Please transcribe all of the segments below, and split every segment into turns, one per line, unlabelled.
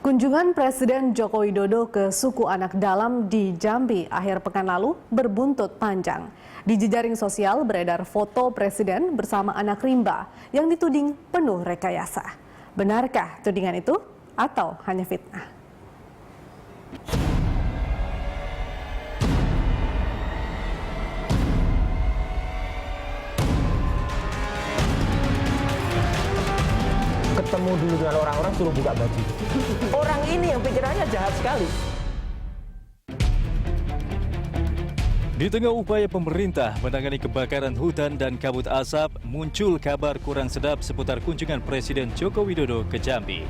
Kunjungan Presiden Joko Widodo ke suku anak dalam di Jambi akhir pekan lalu berbuntut panjang. Di jejaring sosial beredar foto Presiden bersama anak rimba yang dituding penuh rekayasa. Benarkah tudingan itu atau hanya fitnah?
Ketemu dulu dengan orang-orang, suruh buka baju. Orang ini yang pikirannya jahat sekali.
Di tengah upaya pemerintah menangani kebakaran hutan dan kabut asap, muncul kabar kurang sedap seputar kunjungan Presiden Joko Widodo ke Jambi.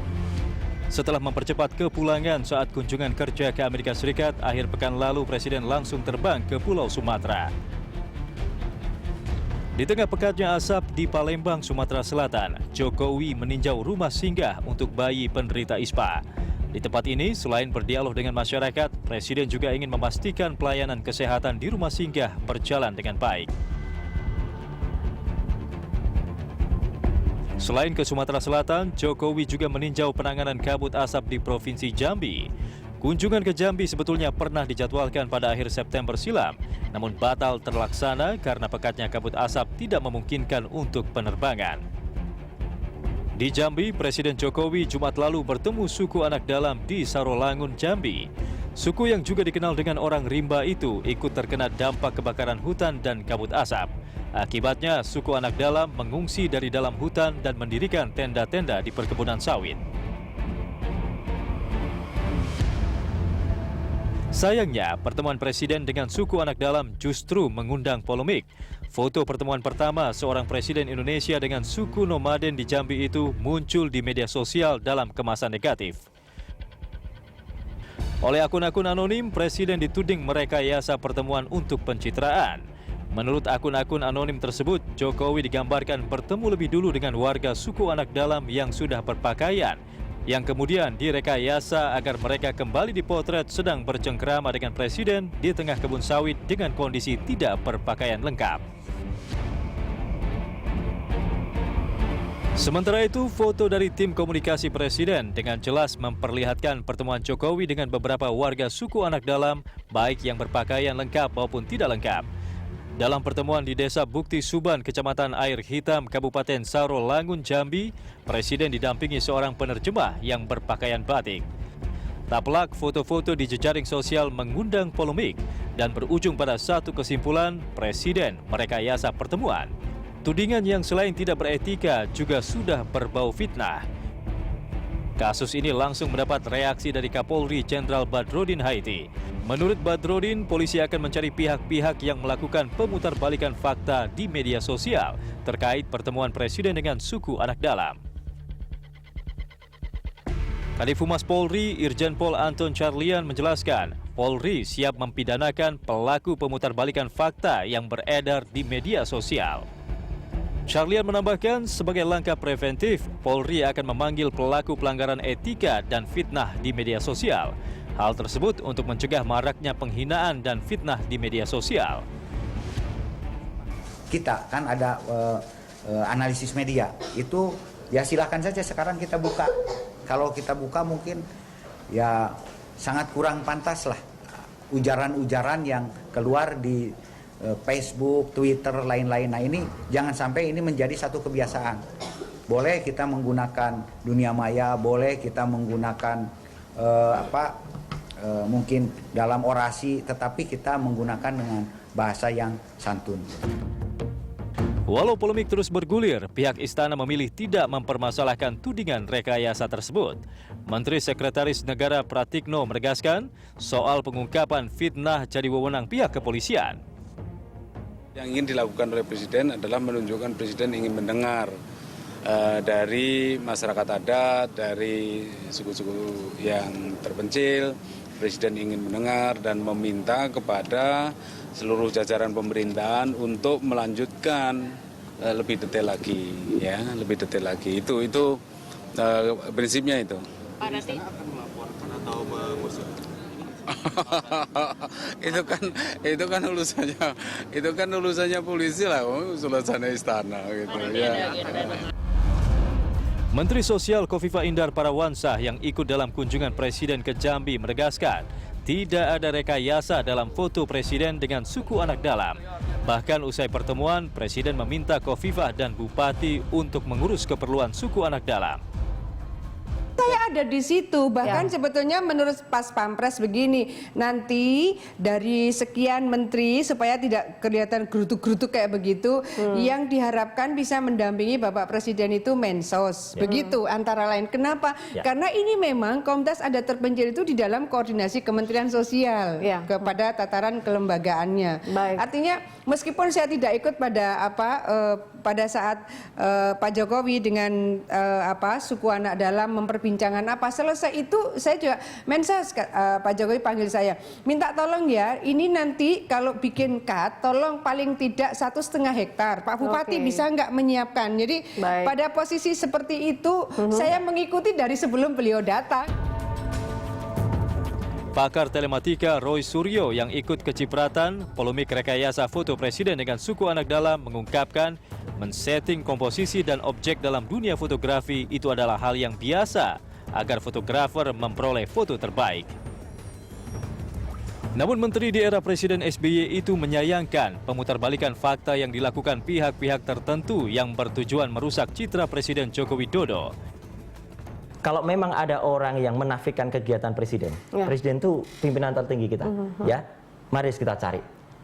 Setelah mempercepat kepulangan saat kunjungan kerja ke Amerika Serikat, akhir pekan lalu Presiden langsung terbang ke Pulau Sumatera. Di tengah pekatnya asap di Palembang, Sumatera Selatan, Jokowi meninjau rumah singgah untuk bayi penderita ISPA. Di tempat ini, selain berdialog dengan masyarakat, Presiden juga ingin memastikan pelayanan kesehatan di rumah singgah berjalan dengan baik. Selain ke Sumatera Selatan, Jokowi juga meninjau penanganan kabut asap di Provinsi Jambi. Kunjungan ke Jambi sebetulnya pernah dijadwalkan pada akhir September silam, namun batal terlaksana karena pekatnya kabut asap tidak memungkinkan untuk penerbangan. Di Jambi, Presiden Jokowi Jumat lalu bertemu suku anak dalam di Sarolangun, Jambi. Suku yang juga dikenal dengan orang rimba itu ikut terkena dampak kebakaran hutan dan kabut asap. Akibatnya, suku anak dalam mengungsi dari dalam hutan dan mendirikan tenda-tenda di perkebunan sawit. Sayangnya, pertemuan Presiden dengan suku anak dalam justru mengundang polemik. Foto pertemuan pertama seorang Presiden Indonesia dengan suku nomaden di Jambi itu muncul di media sosial dalam kemasan negatif. Oleh akun-akun anonim, Presiden dituding merekayasa pertemuan untuk pencitraan. Menurut akun-akun anonim tersebut, Jokowi digambarkan bertemu lebih dulu dengan warga suku anak dalam yang sudah berpakaian, yang kemudian direkayasa agar mereka kembali dipotret sedang bercengkrama dengan Presiden di tengah kebun sawit dengan kondisi tidak berpakaian lengkap. Sementara itu, foto dari tim komunikasi Presiden dengan jelas memperlihatkan pertemuan Jokowi dengan beberapa warga suku anak dalam, baik yang berpakaian lengkap maupun tidak lengkap. Dalam pertemuan di Desa Bukti Suban, Kecamatan Air Hitam, Kabupaten Sarolangun, Jambi, Presiden didampingi seorang penerjemah yang berpakaian batik. Tak pelak, foto-foto di jejaring sosial mengundang polemik dan berujung pada satu kesimpulan, Presiden merekayasa pertemuan. Tudingan yang selain tidak beretika juga sudah berbau fitnah. Kasus ini langsung mendapat reaksi dari Kapolri Jenderal Badrodin Haiti. Menurut Badrodin, polisi akan mencari pihak-pihak yang melakukan pemutarbalikan fakta di media sosial terkait pertemuan Presiden dengan suku anak dalam. Kadif Humas Polri, Irjen Pol Anton Carlian menjelaskan, Polri siap mempidanakan pelaku pemutarbalikan fakta yang beredar di media sosial. Carlian menambahkan, sebagai langkah preventif, Polri akan memanggil pelaku pelanggaran etika dan fitnah di media sosial. Hal tersebut untuk mencegah maraknya penghinaan dan fitnah di media sosial.
Kita kan ada analisis media, itu ya silakan saja sekarang kita buka. Kalau kita buka mungkin ya sangat kurang pantas lah ujaran-ujaran yang keluar di Facebook, Twitter, lain-lain. Nah ini jangan sampai ini menjadi satu kebiasaan. Boleh kita menggunakan dunia maya, boleh kita menggunakan mungkin dalam orasi, tetapi kita menggunakan dengan bahasa yang santun.
Walau polemik terus bergulir, pihak istana memilih tidak mempermasalahkan tudingan rekayasa tersebut. Menteri Sekretaris Negara Pratikno menegaskan soal pengungkapan fitnah jadi wewenang pihak kepolisian.
Yang ingin dilakukan oleh Presiden adalah menunjukkan Presiden ingin mendengar dari masyarakat adat, dari suku-suku yang terpencil. Presiden ingin mendengar dan meminta kepada seluruh jajaran pemerintahan untuk melanjutkan lebih detail lagi, ya, lebih detail lagi. Itu prinsipnya itu.
Pak Rati akan melaporkan atau mengusut?
itu kan urusannya polisi lah, urusannya istana gitu ya.
Menteri Sosial Kofifa Indar Parawansa yang ikut dalam kunjungan Presiden ke Jambi menegaskan tidak ada rekayasa dalam foto Presiden dengan suku anak dalam. Bahkan usai pertemuan, Presiden meminta Kofifa dan Bupati untuk mengurus keperluan suku anak dalam.
Saya ada di situ, bahkan sebetulnya menurut Pas Pampres begini, nanti dari sekian menteri supaya tidak kelihatan gerutuk-gerutuk kayak begitu, yang diharapkan bisa mendampingi Bapak Presiden itu Mensos, begitu antara lain. Kenapa? Karena ini memang Komdas ada terpencil itu di dalam koordinasi Kementerian Sosial kepada tataran kelembagaannya. Artinya meskipun saya tidak ikut pada pada saat Pak Jokowi dengan suku anak dalam memperbincangan apa, selesai itu saya juga Mensos, Pak Jokowi panggil saya, minta tolong ya, ini nanti kalau bikin cut tolong paling tidak 1,5 hektar, Pak Bupati bisa nggak menyiapkan. Jadi pada posisi seperti itu saya mengikuti dari sebelum beliau datang.
Pakar telematika Roy Suryo yang ikut kecipratan polemik rekayasa foto Presiden dengan suku anak dalam mengungkapkan men-setting komposisi dan objek dalam dunia fotografi itu adalah hal yang biasa agar fotografer memperoleh foto terbaik. Namun Menteri di era Presiden SBY itu menyayangkan pemutarbalikan fakta yang dilakukan pihak-pihak tertentu yang bertujuan merusak citra Presiden Joko Widodo.
Kalau memang ada orang yang menafikan kegiatan Presiden, Presiden itu pimpinan tertinggi kita, ya, mari kita cari.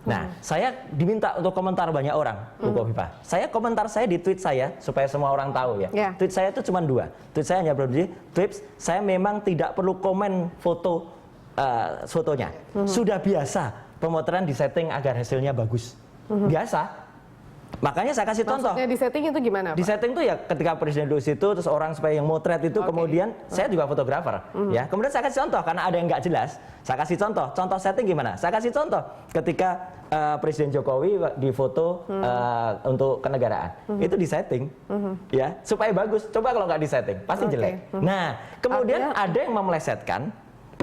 Nah, saya diminta untuk komentar banyak orang, Bu Kofifa. Komentar saya di tweet saya supaya semua orang tahu ya. Tweet saya itu cuma 2. Tweet saya hanya berarti tweet saya memang tidak perlu komen fotonya. Sudah biasa pemotretan disetting agar hasilnya bagus. Biasa. Makanya saya kasih contoh.
Maksudnya di setting itu gimana, Pak?
Di setting itu ya ketika Presiden duduk situ, terus orang supaya yang motret itu kemudian saya juga fotografer, ya. Kemudian saya kasih contoh karena ada yang nggak jelas. Saya kasih contoh. Contoh setting gimana? Saya kasih contoh ketika Presiden Jokowi difoto untuk kenegaraan, itu di setting, ya supaya bagus. Coba kalau nggak di setting, pasti jelek. Nah, kemudian ada yang memelesetkan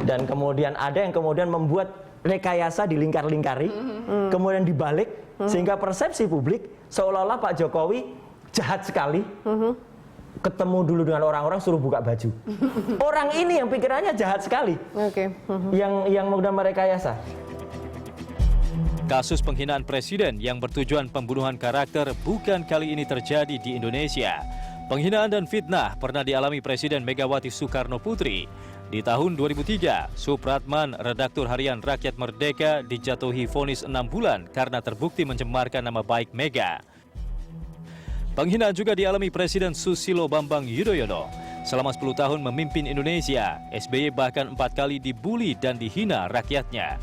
dan kemudian ada yang kemudian membuat rekayasa dilingkar-lingkari, kemudian dibalik sehingga persepsi publik seolah-olah Pak Jokowi jahat sekali. Ketemu dulu dengan orang-orang suruh buka baju. Orang ini yang pikirannya jahat sekali. Yang mudah merekayasa.
Kasus penghinaan presiden yang bertujuan pembunuhan karakter bukan kali ini terjadi di Indonesia. Penghinaan dan fitnah pernah dialami Presiden Megawati Soekarno Putri. Di tahun 2003, Supratman, redaktur harian Rakyat Merdeka, dijatuhi vonis 6 bulan karena terbukti mencemarkan nama baik Mega. Penghinaan juga dialami Presiden Susilo Bambang Yudhoyono. Selama 10 tahun memimpin Indonesia, SBY bahkan 4 kali dibuli dan dihina rakyatnya.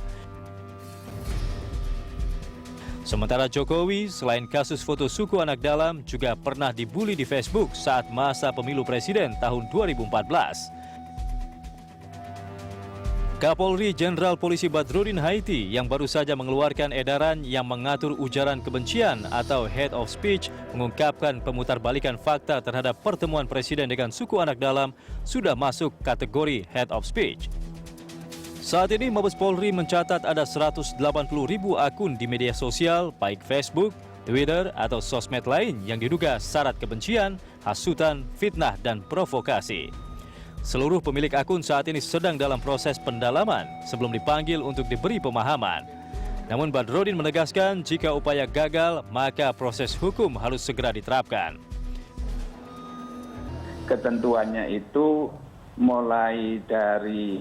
Sementara Jokowi, selain kasus foto suku anak dalam, juga pernah dibuli di Facebook saat masa pemilu presiden tahun 2014. Kapolri Jenderal Polisi Badrodin Haiti yang baru saja mengeluarkan edaran yang mengatur ujaran kebencian atau hate of speech mengungkapkan pemutarbalikan fakta terhadap pertemuan presiden dengan suku anak dalam sudah masuk kategori hate of speech. Saat ini Mabes Polri mencatat ada 180.000 akun di media sosial baik Facebook, Twitter atau sosmed lain yang diduga syarat kebencian, hasutan, fitnah dan provokasi. Seluruh pemilik akun saat ini sedang dalam proses pendalaman sebelum dipanggil untuk diberi pemahaman. Namun Badrodin menegaskan jika upaya gagal, maka proses hukum harus segera diterapkan.
Ketentuannya itu mulai dari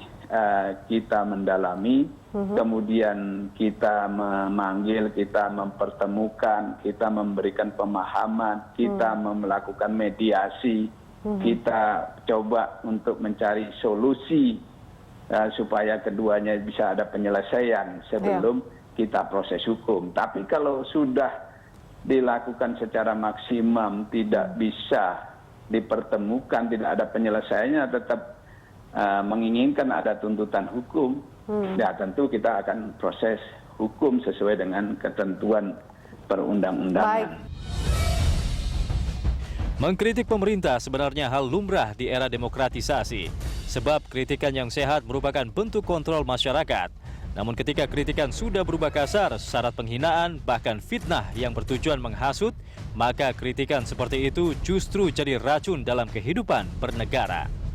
kita mendalami, kemudian kita memanggil, kita mempertemukan, kita memberikan pemahaman, kita melakukan mediasi. Kita coba untuk mencari solusi supaya keduanya bisa ada penyelesaian sebelum kita proses hukum. Tapi kalau sudah dilakukan secara maksimum, tidak bisa dipertemukan, tidak ada penyelesaiannya, tetap menginginkan ada tuntutan hukum, ya tentu kita akan proses hukum sesuai dengan ketentuan perundang-undangan.
Mengkritik pemerintah sebenarnya hal lumrah di era demokratisasi, sebab kritikan yang sehat merupakan bentuk kontrol masyarakat. Namun ketika kritikan sudah berubah kasar, syarat penghinaan, bahkan fitnah yang bertujuan menghasut, maka kritikan seperti itu justru jadi racun dalam kehidupan bernegara.